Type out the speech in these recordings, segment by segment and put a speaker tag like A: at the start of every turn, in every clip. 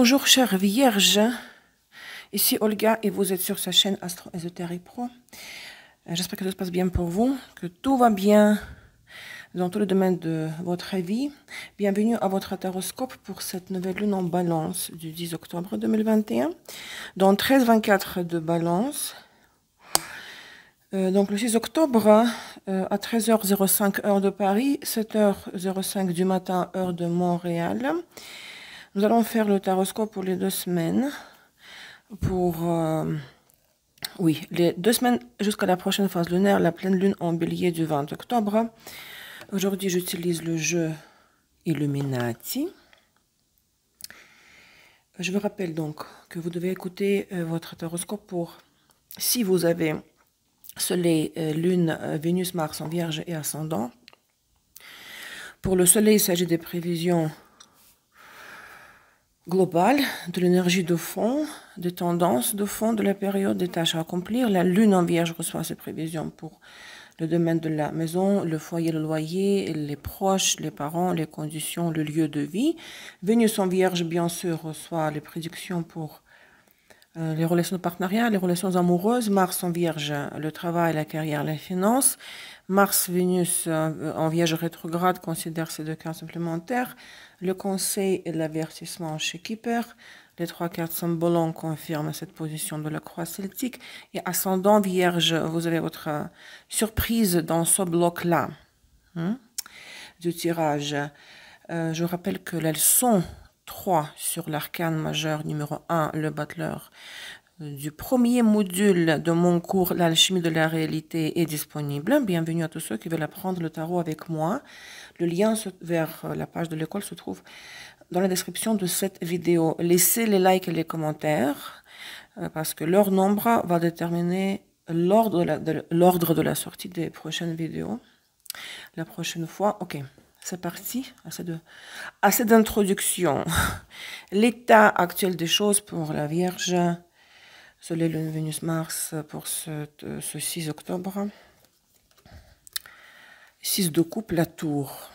A: Bonjour chère Vierge, ici Olga et vous êtes sur sa chaîne Astro Ésotérique Pro. J'espère que tout se passe bien pour vous, que tout va bien dans tous les domaines de votre vie. Bienvenue à votre taroscope pour cette nouvelle lune en balance du 10 octobre 2021, dans 13-24 de balance. Donc le 6 octobre à 13h05 heure de Paris, 7h05 du matin heure de Montréal. Nous allons faire le taroscope pour les 2 semaines. Pour les 2 semaines jusqu'à la prochaine phase lunaire, la pleine lune en bélier du 20 octobre. Aujourd'hui, j'utilise le jeu Illuminati. Je vous rappelle donc que vous devez écouter votre taroscope pour, si vous avez Soleil, Lune, Vénus, Mars en Vierge et Ascendant. Pour le Soleil, il s'agit des prévisions globales, de l'énergie de fond, des tendances de fond de la période, des tâches à accomplir. La Lune en Vierge reçoit ses prévisions pour le domaine de la maison, le foyer, le loyer, les proches, les parents, les conditions, le lieu de vie. Vénus en Vierge, bien sûr, reçoit les prédictions pour les relations de partenariat, les relations amoureuses. Mars en Vierge, le travail, la carrière, les finances. Mars, Vénus en Vierge rétrograde considère ces 2 cartes supplémentaires. Le conseil et l'avertissement chez Kipper. Les 3 cartes symbolants confirment cette position de la croix celtique. Et ascendant Vierge, vous avez votre surprise dans ce bloc-là du tirage. Je rappelle que la leçon 3 sur l'arcane majeur numéro 1, le battleur, du premier module de mon cours L'alchimie de la réalité est disponible. Bienvenue à tous ceux qui veulent apprendre le tarot avec moi. Le lien vers la page de l'école se trouve dans la description de cette vidéo. Laissez les likes et les commentaires parce que leur nombre va déterminer l'ordre de la sortie des prochaines vidéos. La prochaine fois, ok. C'est parti, assez d'introduction. L'état actuel des choses pour la Vierge, Soleil, Lune, Vénus, Mars pour ce 6 octobre. 6 de coupe, la tour.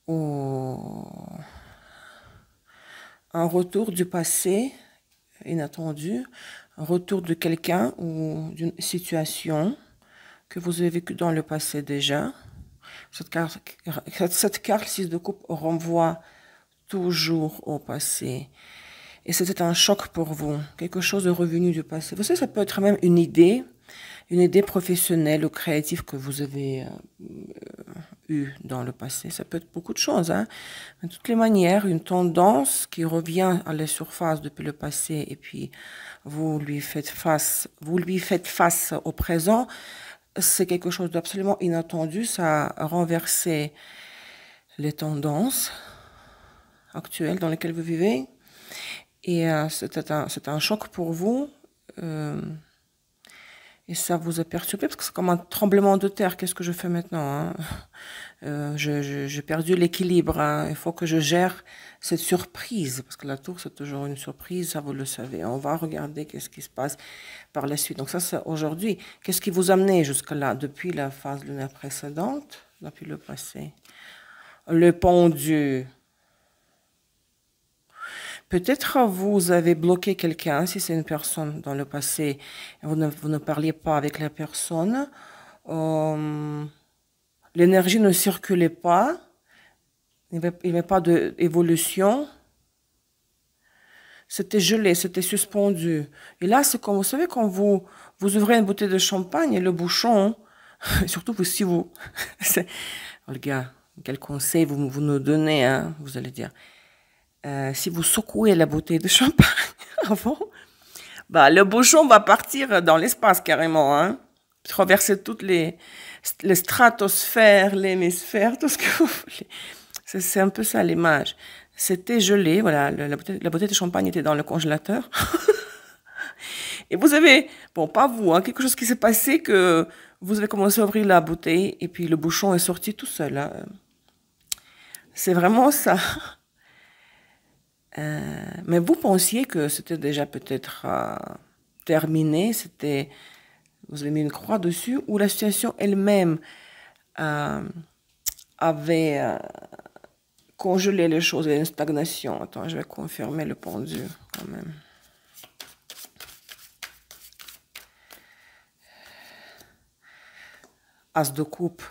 A: Un retour du passé inattendu, un retour de quelqu'un ou d'une situation que vous avez vécu dans le passé déjà. Cette carte 6 de coupe renvoie toujours au passé. Et c'était un choc pour vous, quelque chose de revenu du passé. Vous savez, ça peut être même une idée professionnelle ou créative que vous avez eue dans le passé. Ça peut être beaucoup de choses. Hein. De toutes les manières, une tendance qui revient à la surface depuis le passé et puis vous lui faites face au présent. C'est quelque chose d'absolument inattendu. Ça a renversé les tendances actuelles dans lesquelles vous vivez. Et c'est un choc pour vous. Et ça vous a perturbé parce que c'est comme un tremblement de terre. Qu'est-ce que je fais maintenant hein? J'ai perdu l'équilibre. Hein. Il faut que je gère cette surprise. Parce que la tour, c'est toujours une surprise. Ça, vous le savez. On va regarder qu'est-ce qui se passe par la suite. Donc ça, c'est aujourd'hui. Qu'est-ce qui vous a amené jusque-là depuis la phase lunaire précédente, depuis le passé? Le pendu. Peut-être vous avez bloqué quelqu'un, si c'est une personne dans le passé, vous ne parliez pas avec la personne. L'énergie ne circulait pas, il n'y avait pas d'évolution. C'était gelé, c'était suspendu. Et là, c'est comme, vous savez, quand vous ouvrez une bouteille de champagne et le bouchon, surtout si vous... Olga, quel conseil vous nous donnez, hein, vous allez dire. Si vous secouez la bouteille de champagne avant, bah, le bouchon va partir dans l'espace carrément, hein, traverser toutes les stratosphères, l'hémisphère, tout ce que vous voulez. C'est un peu ça l'image. C'était gelé, voilà, la bouteille de champagne était dans le congélateur. Et vous avez, bon, pas vous, hein, quelque chose qui s'est passé que vous avez commencé à ouvrir la bouteille et puis le bouchon est sorti tout seul. Hein. C'est vraiment ça. Mais vous pensiez que c'était déjà peut-être terminé, vous avez mis une croix dessus, ou la situation elle-même avait congeler les choses, il y a une stagnation. Attends, je vais confirmer le pendu quand même. As de coupe.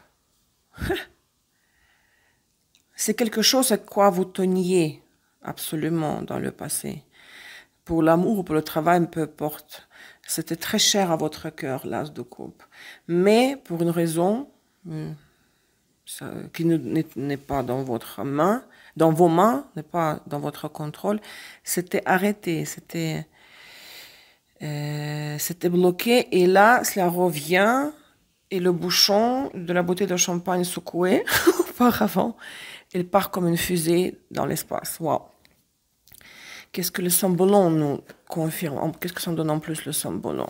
A: C'est quelque chose à quoi vous teniez absolument dans le passé. Pour l'amour ou pour le travail, peu importe. C'était très cher à votre cœur, l'as de coupe. Mais pour une raison qui n'est pas dans votre main, dans vos mains, n'est pas dans votre contrôle, c'était arrêté, c'était bloqué. Et là, cela revient et le bouchon de la bouteille de champagne secoué auparavant, il part comme une fusée dans l'espace. Waouh! Qu'est-ce que le cymbolon nous confirme? Qu'est-ce que ça donne en plus le cymbolon?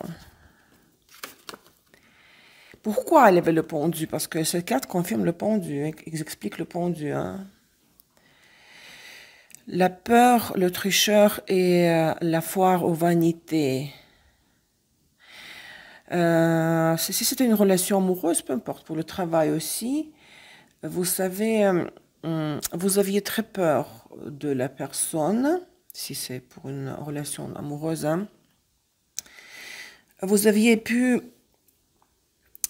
A: Pourquoi il y avait le pendu? Parce que ces cartes confirment le pendu, ils expliquent le pendu. Hein. La peur, le tricheur et la foire aux vanités. Si c'était une relation amoureuse, peu importe, pour le travail aussi, vous savez, vous aviez très peur de la personne, si c'est pour une relation amoureuse. Hein. Vous aviez pu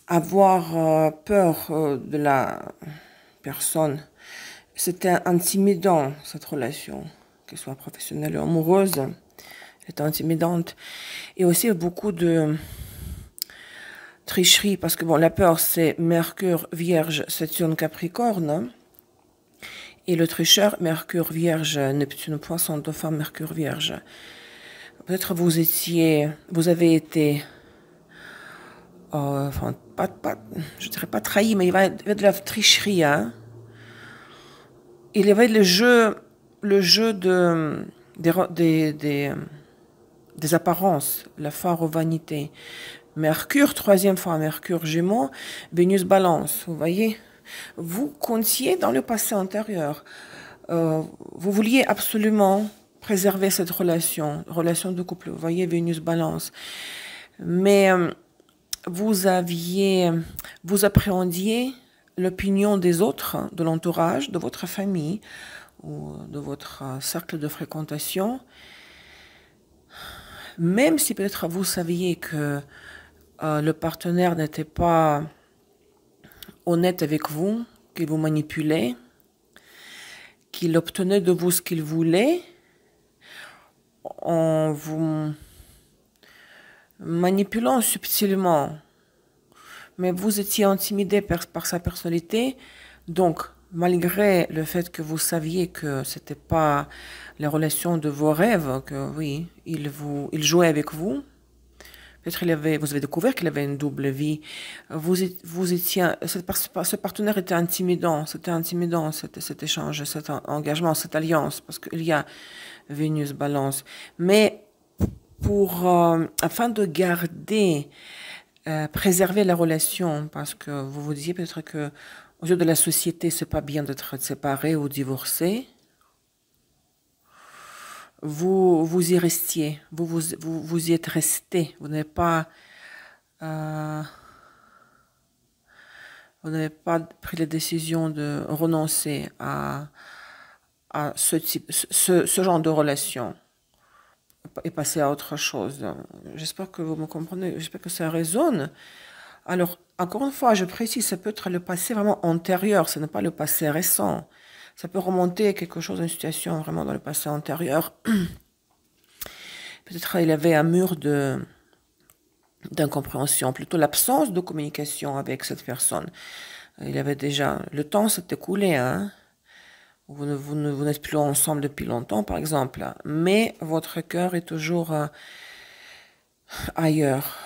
A: avoir peur de la personne. C'était intimidant, cette relation, qu'elle soit professionnelle ou amoureuse. C'était intimidante. Et aussi beaucoup de tricherie, parce que bon, la peur, c'est Mercure, Vierge, Saturne, Capricorne. Et le tricheur, Mercure, Vierge, Neptune, Poisson, Dauphin, Mercure, Vierge. Peut-être vous avez été... enfin, je dirais pas trahi, mais il y avait de la tricherie. Hein. Il y avait le jeu des apparences, la foire aux vanités. Mercure, troisième fois, Mercure, Gémeaux, Vénus, Balance. Vous voyez, vous comptiez dans le passé antérieur. Vous vouliez absolument préserver cette relation de couple. Vous voyez, Vénus, Balance. Mais vous appréhendiez l'opinion des autres, de l'entourage, de votre famille ou de votre cercle de fréquentation, même si peut-être vous saviez que le partenaire n'était pas honnête avec vous, qu'il vous manipulait, qu'il obtenait de vous ce qu'il voulait, en vous manipulant subtilement. Mais vous étiez intimidé par sa personnalité, donc malgré le fait que vous saviez que c'était pas la relation de vos rêves, que oui, il jouait avec vous. Peut-être vous avez découvert qu'il avait une double vie. Ce partenaire était intimidant. C'était intimidant cet échange, cet engagement, cette alliance, parce qu'il y a Vénus, Balance. Mais afin de garder préserver la relation, parce que vous vous disiez peut-être que aux yeux de la société, c'est pas bien d'être séparé ou divorcé. Vous y restiez, vous y êtes resté. Vous n'avez pas pris la décision de renoncer à ce genre de relation et passer à autre chose. J'espère que vous me comprenez, j'espère que ça résonne. Alors, encore une fois, je précise, ça peut être le passé vraiment antérieur, ce n'est pas le passé récent. Ça peut remonter à quelque chose, une situation vraiment dans le passé antérieur. Peut-être il y avait un mur d'incompréhension, plutôt l'absence de communication avec cette personne. Il y avait déjà... Le temps s'est écoulé, hein. Vous n'êtes plus ensemble depuis longtemps, par exemple. Mais votre cœur est toujours ailleurs.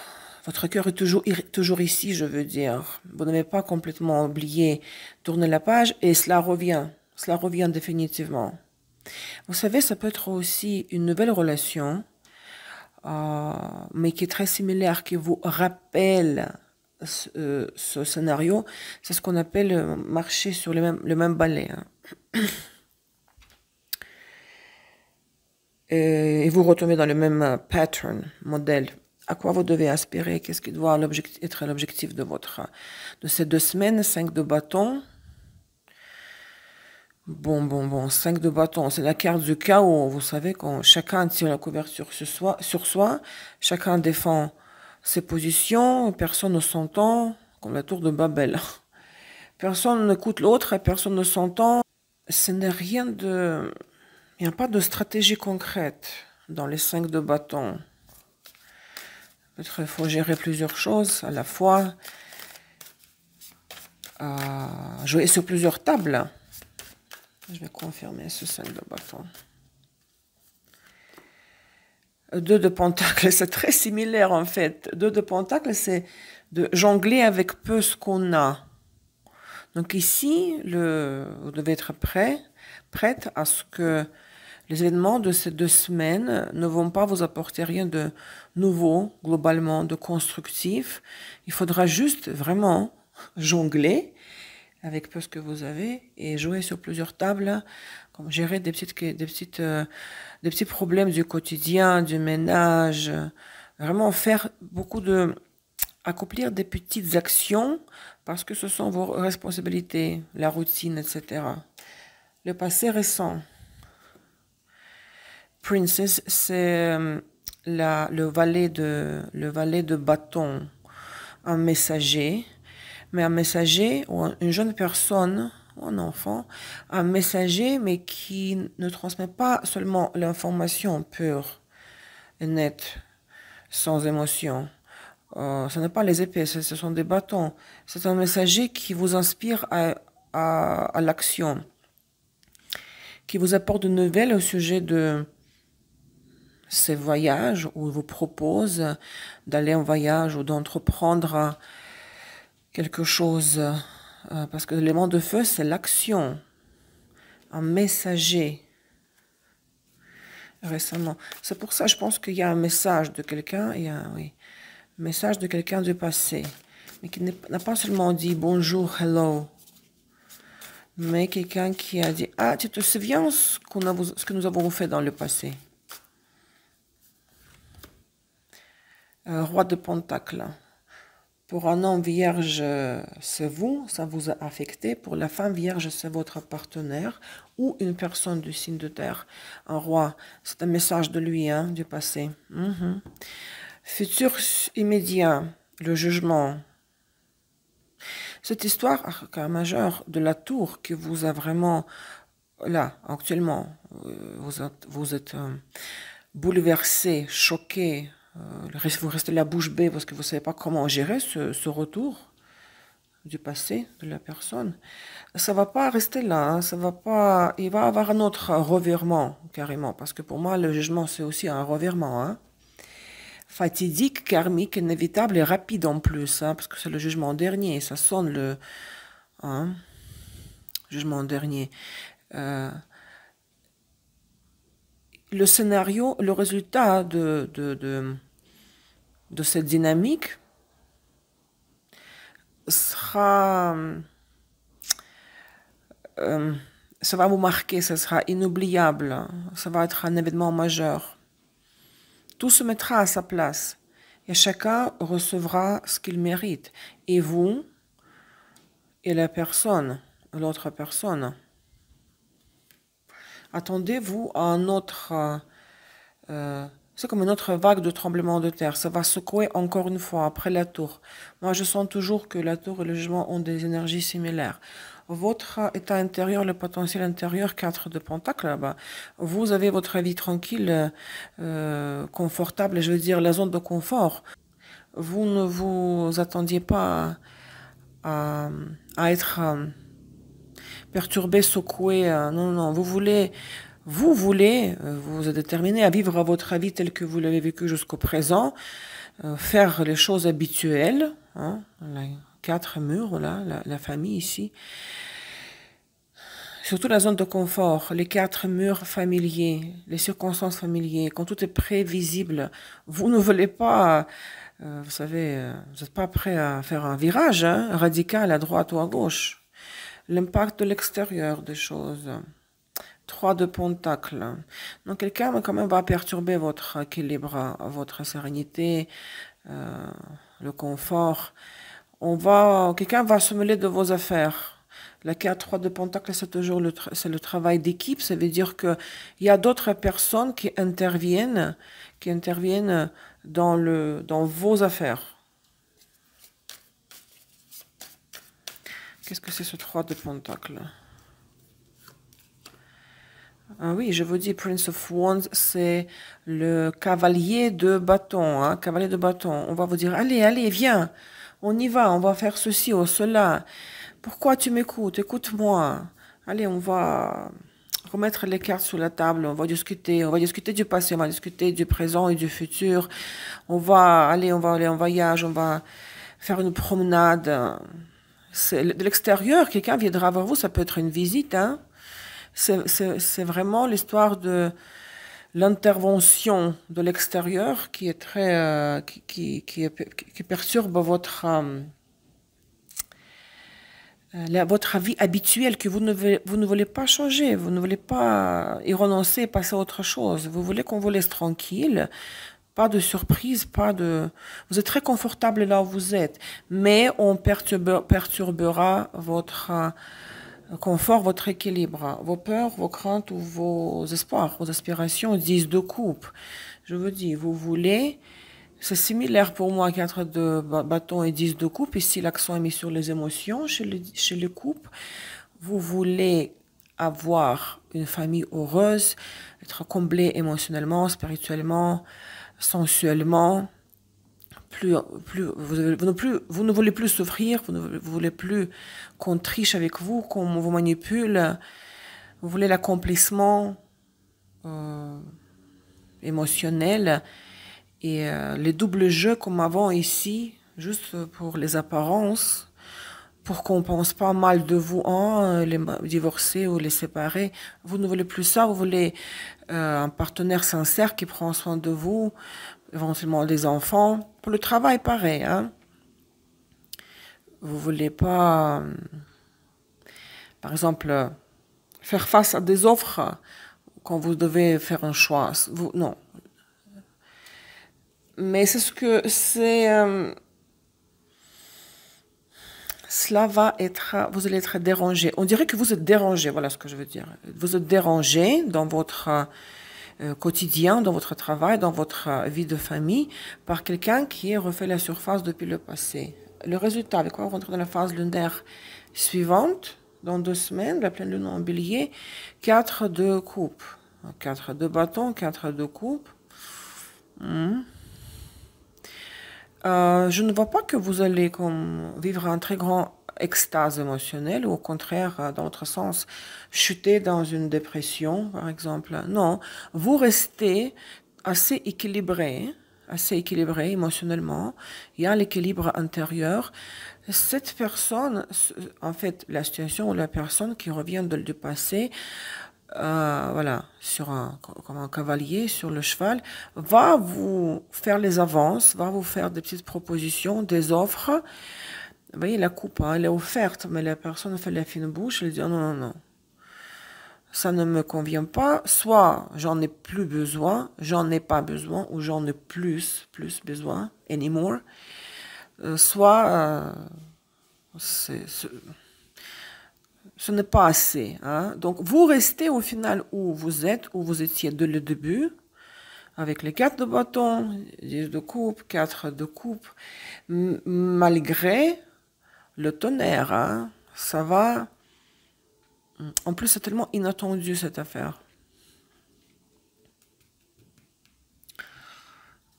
A: Votre cœur est toujours ici, je veux dire. Vous n'avez pas complètement oublié tourner la page et cela revient. Cela revient définitivement. Vous savez, ça peut être aussi une nouvelle relation, mais qui est très similaire, qui vous rappelle ce scénario. C'est ce qu'on appelle marcher sur le même balai. Hein. Et vous retombez dans le même pattern, modèle. À quoi vous devez aspirer? Qu'est-ce qui doit être l'objectif de ces 2 semaines? 5 de bâton. Bon. 5 de bâton, c'est la carte du chaos. Vous savez, quand chacun tire la couverture sur soi, chacun défend ses positions, personne ne s'entend, comme la tour de Babel. Personne n'écoute l'autre et personne ne s'entend. Ce n'est rien de... Il n'y a pas de stratégie concrète dans les 5 de bâton. Peut-être il faut gérer plusieurs choses à la fois. Jouer sur plusieurs tables. Je vais confirmer ce 5 de bâton. 2 de pentacle, c'est très similaire en fait. 2 de pentacle, c'est de jongler avec peu ce qu'on a. Donc ici, vous devez être prête à ce que les événements de ces 2 semaines ne vont pas vous apporter rien de nouveau, globalement, de constructif. Il faudra juste vraiment jongler avec peu ce que vous avez et jouer sur plusieurs tables, comme gérer des petits problèmes du quotidien, du ménage, vraiment faire accomplir des petites actions parce que ce sont vos responsabilités, la routine, etc. Le passé récent. Princess, c'est le valet de bâton, un messager. Mais un messager ou une jeune personne ou un enfant, un messager mais qui ne transmet pas seulement l'information pure et nette, sans émotion. Ce n'est pas les épées, ce sont des bâtons. C'est un messager qui vous inspire à l'action, qui vous apporte de nouvelles au sujet de ces voyages, ou vous propose d'aller en voyage ou d'entreprendre quelque chose, parce que l'élément de feu, c'est l'action. Un messager. Récemment. C'est pour ça, je pense qu'il y a un message de quelqu'un, un message de quelqu'un du passé, mais qui n'a pas seulement dit bonjour, hello, mais quelqu'un qui a dit, ah, tu te souviens ce que nous avons fait dans le passé. Roi de Pentacle. Pour un homme vierge, c'est vous, ça vous a affecté. Pour la femme vierge, c'est votre partenaire ou une personne du signe de terre. Un roi, c'est un message de lui, hein, du passé. Futur immédiat, le jugement. Cette histoire, cas majeur, de la tour qui vous a vraiment, là, actuellement, vous êtes bouleversé, choqué, vous restez la bouche bée parce que vous ne savez pas comment gérer ce retour du passé de la personne. Ça ne va pas rester là, hein, ça va pas, il va y avoir un autre revirement carrément, parce que pour moi le jugement c'est aussi un revirement, hein. Fatidique, karmique, inévitable et rapide en plus, hein, parce que c'est le jugement dernier, ça sonne le jugement dernier. Le scénario, le résultat de cette dynamique sera, ça va vous marquer, ça sera inoubliable, ça va être un événement majeur. Tout se mettra à sa place et chacun recevra ce qu'il mérite. Et vous et la personne, l'autre personne. Attendez-vous à un autre... c'est comme une autre vague de tremblement de terre. Ça va secouer encore une fois après la tour. Moi, je sens toujours que la tour et le jugement ont des énergies similaires. Votre état intérieur, le potentiel intérieur, 4 de pentacle, là-bas. Vous avez votre vie tranquille, confortable, je veux dire la zone de confort. Vous ne vous attendiez pas à être perturbé, secoué. Non, vous êtes déterminé à vivre votre vie telle que vous l'avez vécue jusqu'au présent, faire les choses habituelles, hein, les 4 murs, là, la famille ici. Surtout la zone de confort, les 4 murs familiers, les circonstances familières, quand tout est prévisible, vous ne voulez pas, vous savez, vous n'êtes pas prêt à faire un virage, hein, radical à droite ou à gauche. L'impact de l'extérieur des choses. 3 de pentacle. Donc quelqu'un quand même va perturber votre équilibre, votre sérénité, le confort. Quelqu'un va se mêler de vos affaires. La carte 3 de Pentacle, c'est toujours c'est le travail d'équipe. Ça veut dire qu'il y a d'autres personnes qui interviennent dans vos affaires. Qu'est-ce que c'est ce 3 de Pentacle? Ah oui, je vous dis, Prince of Wands, c'est le cavalier de bâton. Hein, cavalier de bâton. On va vous dire, allez, allez, viens. On y va, on va faire ceci ou cela. Pourquoi tu m'écoutes? Écoute-moi. Allez, on va remettre les cartes sur la table. On va discuter du passé, on va discuter du présent et du futur. On va aller en voyage, on va faire une promenade. De l'extérieur, quelqu'un viendra voir vous, ça peut être une visite, hein. C'est vraiment l'histoire de l'intervention de l'extérieur qui est très, qui perturbe votre vie habituelle que vous ne voulez pas changer, vous ne voulez pas y renoncer, passer à autre chose. Vous voulez qu'on vous laisse tranquille, pas de surprise, vous êtes très confortable là où vous êtes, mais on perturbera votre confort, votre équilibre, vos peurs, vos craintes ou vos espoirs, vos aspirations, 10 de coupe. Je vous dis, vous voulez, c'est similaire pour moi, 4 de bâton et 10 de coupe. Ici, l'accent est mis sur les émotions chez les couples. Vous voulez avoir une famille heureuse, être comblé émotionnellement, spirituellement, sensuellement. Vous ne voulez plus souffrir, vous ne voulez plus qu'on triche avec vous, qu'on vous manipule. Vous voulez l'accomplissement émotionnel et les doubles jeux comme avant ici, juste pour les apparences, pour qu'on pense pas mal de vous, les divorcer ou les séparer. Vous ne voulez plus ça, vous voulez un partenaire sincère qui prend soin de vous, éventuellement des enfants. Pour le travail, pareil. Hein. Vous voulez pas, par exemple, faire face à des offres quand vous devez faire un choix. Non. Mais c'est cela va être, vous allez être dérangé. On dirait que vous êtes dérangé, voilà ce que je veux dire. Vous êtes dérangé dans votre quotidien, dans votre travail, dans votre vie de famille, par quelqu'un qui refait la surface depuis le passé. Le résultat, avec quoi on rentre dans la phase lunaire suivante, dans 2 semaines, la pleine lune en bélier, 4 de coupe. 4 de bâton, 4 de coupe. Je ne vois pas que vous allez vivre un très grand extase émotionnelle ou au contraire, dans l'autre sens, chuter dans une dépression, par exemple. Non, vous restez assez équilibré émotionnellement. Il y a l'équilibre intérieur. Cette personne, en fait, la situation ou la personne qui revient du passé, voilà, comme un cavalier sur le cheval, va vous faire les avances, va vous faire des petites propositions, des offres. Vous voyez, la coupe, hein, elle est offerte, mais la personne fait la fine bouche, elle dit oh, non, non, non, ça ne me convient pas, soit j'en ai plus besoin, j'en ai pas besoin, ou j'en ai plus besoin, anymore, soit ce n'est pas assez. Hein? Donc, vous restez au final où vous étiez dès le début, avec les 4 de bâton, 10 de coupe, 4 de coupe, malgré le tonnerre. Hein? Ça va. En plus, c'est tellement inattendu cette affaire.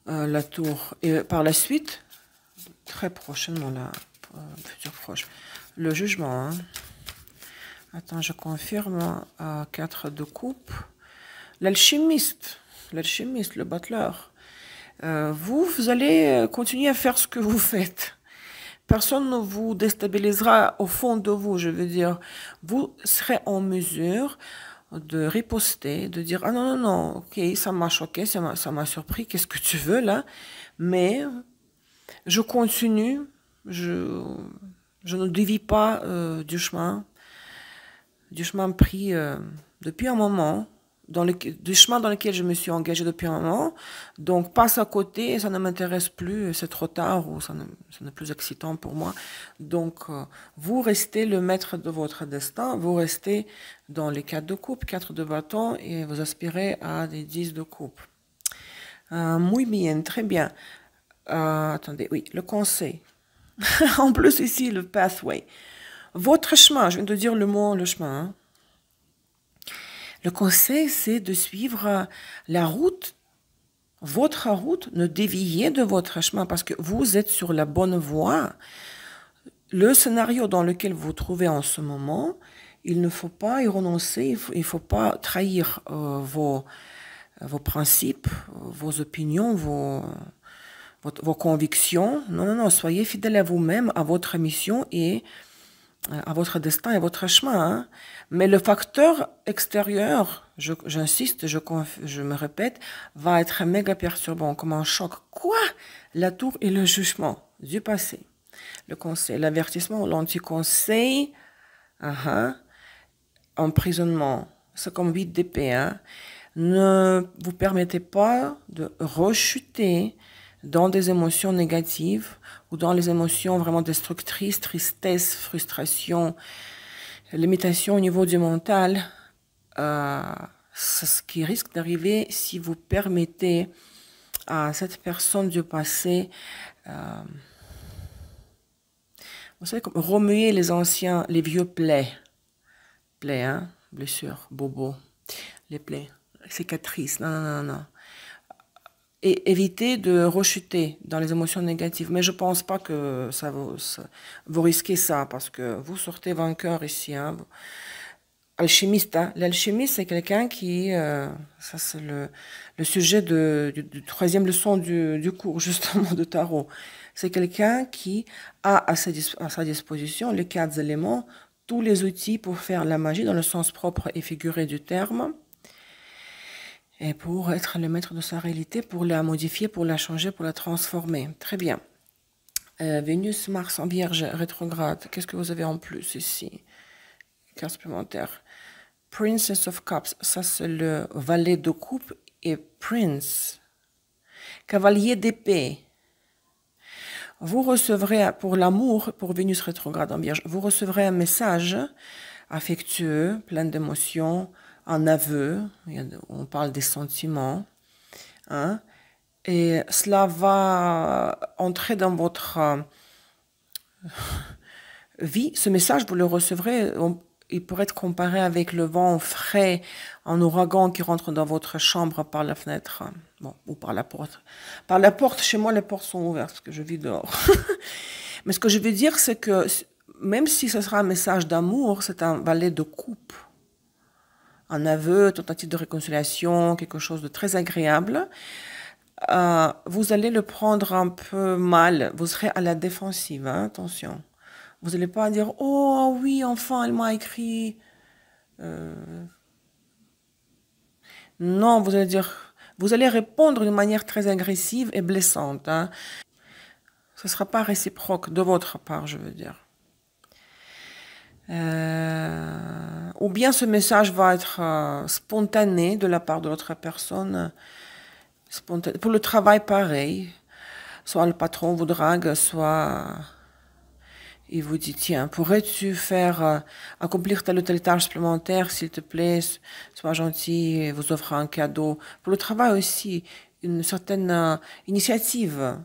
A: La tour. Et par la suite, très prochainement, futur proche, le jugement. Hein? Attends, je confirme. 4 de coupe. L'alchimiste, le battleur. Vous allez continuer à faire ce que vous faites. Personne ne vous déstabilisera au fond de vous, je veux dire. Vous serez en mesure de riposter, de dire « Ah non, non, non, ok, ça m'a choqué, ça m'a surpris, qu'est-ce que tu veux là ?» Mais je continue, je ne dévie pas du chemin pris depuis un moment. du chemin dans lequel je me suis engagée depuis un moment. Donc, passe à côté, ça ne m'intéresse plus, c'est trop tard ou ça n'est plus excitant pour moi. Donc, vous restez le maître de votre destin, vous restez dans les 4 de coupe, 4 de bâton et vous aspirez à des 10 de coupe. Muy bien, très bien. Attendez, oui, le conseil. En plus, ici, le pathway. Votre chemin, je viens de dire le mot, le chemin. Hein. Le conseil, c'est de suivre la route, votre route, ne déviez de votre chemin parce que vous êtes sur la bonne voie. Le scénario dans lequel vous vous trouvez en ce moment, il ne faut pas y renoncer, il ne faut pas trahir vos principes, vos opinions, vos convictions. Non, non, non, soyez fidèle à vous-même, à votre mission et à votre destin et à votre chemin. Hein. Mais le facteur extérieur, j'insiste, je me répète, va être méga perturbant, comme un choc. Quoi? La tour et le jugement du passé. Le conseil, l'avertissement, l'anti-conseil, emprisonnement, c'est comme 8 d'épée. Hein. Ne vous permettez pas de rechuter dans des émotions négatives ou dans les émotions vraiment destructrices, tristesse, frustration, limitation au niveau du mental. C'est ce qui risque d'arriver si vous permettez à cette personne du passé, vous savez, comme remuer les anciens, les vieux plaies, hein, blessures, bobos, les plaies, cicatrices, non. Et éviter de rechuter dans les émotions négatives. Mais je pense pas que vous risquez ça, parce que vous sortez vainqueur ici. Hein. Alchimiste, hein. L'alchimiste, c'est quelqu'un qui... ça, c'est le sujet du troisième leçon du cours, justement, de tarot. C'est quelqu'un qui a à sa disposition les 4 éléments, tous les outils pour faire la magie dans le sens propre et figuré du terme. Et pour être le maître de sa réalité, pour la modifier, pour la changer, pour la transformer. Très bien. Vénus, Mars en Vierge, rétrograde. Qu'est-ce que vous avez en plus ici? Carte supplémentaire. Princess of Cups, ça c'est le valet de coupe et Prince. Cavalier d'épée. Vous recevrez, pour l'amour, pour Vénus rétrograde en Vierge, vous recevrez un message affectueux, plein d'émotions, un aveu, on parle des sentiments, hein, et cela va entrer dans votre vie. Ce message, vous le recevrez, il pourrait être comparé avec le vent frais, un ouragan qui rentre dans votre chambre par la fenêtre, bon, ou par la porte. Par la porte, chez moi, les portes sont ouvertes parce que je vis dehors. Mais ce que je veux dire, c'est que même si ce sera un message d'amour, c'est un valet de coupe. Un aveu, tentative de réconciliation, quelque chose de très agréable, vous allez le prendre un peu mal. Vous serez à la défensive, hein, attention. Vous n'allez pas dire « Oh oui, enfin, elle m'a écrit. » Non, vous allez répondre d'une manière très agressive et blessante. Hein. Ce ne sera pas réciproque de votre part, je veux dire. Ou bien ce message va être spontané de la part de l'autre personne. Spontané. Pour le travail, pareil. Soit le patron vous drague, soit il vous dit, tiens, pourrais-tu faire accomplir telle ou telle tâche supplémentaire, s'il te plaît, sois gentil, et vous offre un cadeau. Pour le travail aussi, une certaine initiative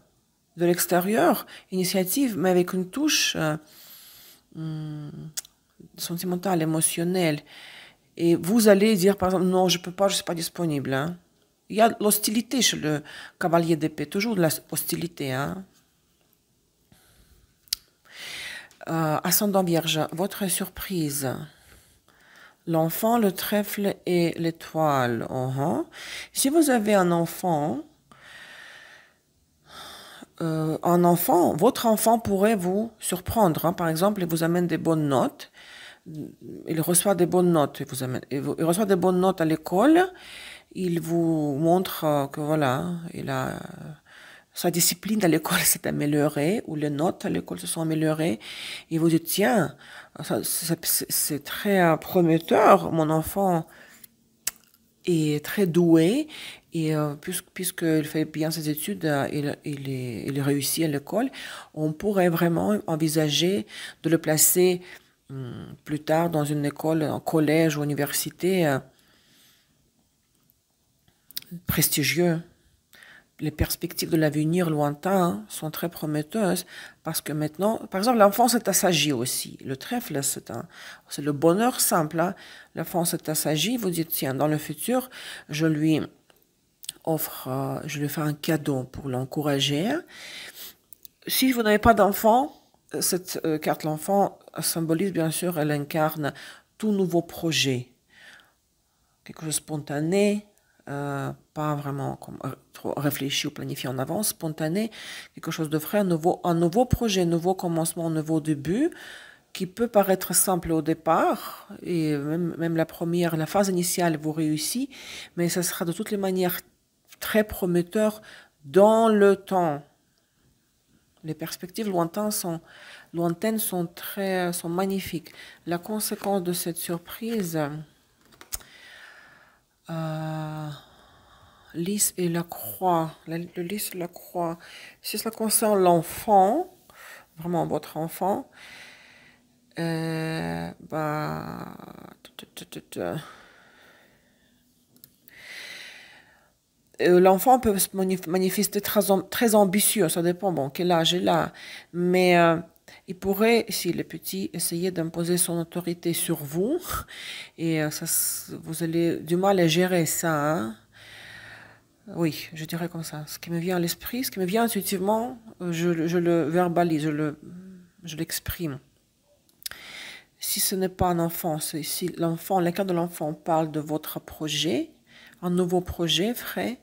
A: de l'extérieur, initiative, mais avec une touche sentimentale, émotionnelle. Et vous allez dire, par exemple, non, je peux pas, je suis pas disponible. Hein. Il y a l'hostilité chez le cavalier d'épée, toujours de l'hostilité. Hein. Ascendant Vierge, votre surprise. L'enfant, le trèfle et l'étoile. Si vous avez un enfant, votre enfant pourrait vous surprendre. Hein. Par exemple, il vous amène des bonnes notes. Il reçoit des bonnes notes. Il reçoit des bonnes notes à l'école. Il vous montre que voilà, sa discipline à l'école s'est améliorée, ou les notes à l'école se sont améliorées. Il vous dit, tiens, c'est très prometteur, mon enfant est très doué et puisqu'il fait bien ses études, il réussit à l'école, on pourrait vraiment envisager de le placer plus tard dans une école, un collège ou université prestigieux. Les perspectives de l'avenir lointain sont très prometteuses parce que maintenant, par exemple, l'enfant s'est assagi aussi. Le trèfle, c'est le bonheur simple. Hein. L'enfant s'est assagi, vous dites, tiens, dans le futur, je lui offre, je lui fais un cadeau pour l'encourager. Si vous n'avez pas d'enfant, cette carte l'enfant symbolise bien sûr, elle incarne tout nouveau projet. Quelque chose de spontané, pas vraiment trop réfléchi ou planifié en avance, spontané, quelque chose de frais, un nouveau projet, un nouveau commencement, un nouveau début, qui peut paraître simple au départ, et même la phase initiale vous réussit, mais ça sera de toutes les manières très prometteur dans le temps. Les perspectives lointaines sont magnifiques. La conséquence de cette surprise, lys et la croix, le lys et la croix. Si cela concerne l'enfant, vraiment votre enfant, l'enfant peut se manifester très ambitieux, ça dépend, bon, quel âge il a, mais il pourrait, s'il est petit, essayer d'imposer son autorité sur vous, et vous allez du mal à gérer ça, hein. Oui, je dirais comme ça. Ce qui me vient à l'esprit, ce qui me vient intuitivement, je le verbalise, je l'exprime. Si ce n'est pas un enfant, si le cas de l'enfant parle de votre projet, un nouveau projet frais,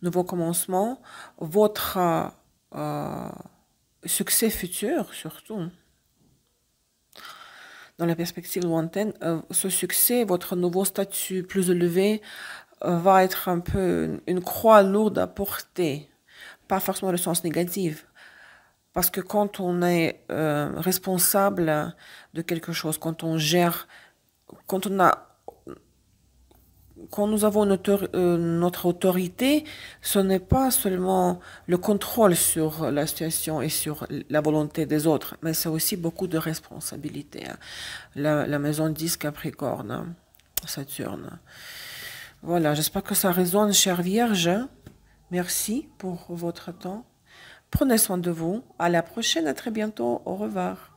A: nouveau commencement, votre succès futur surtout. Dans la perspective lointaine, ce succès, votre nouveau statut plus élevé, va être un peu une croix lourde à porter, pas forcément le sens négatif. Parce que quand on est responsable de quelque chose, quand on gère, quand nous avons notre autorité, ce n'est pas seulement le contrôle sur la situation et sur la volonté des autres, mais c'est aussi beaucoup de responsabilité. Hein. La maison 10 Capricorne, hein, Saturne. Voilà, j'espère que ça résonne, chère Vierge. Merci pour votre temps. Prenez soin de vous. À la prochaine, à très bientôt. Au revoir.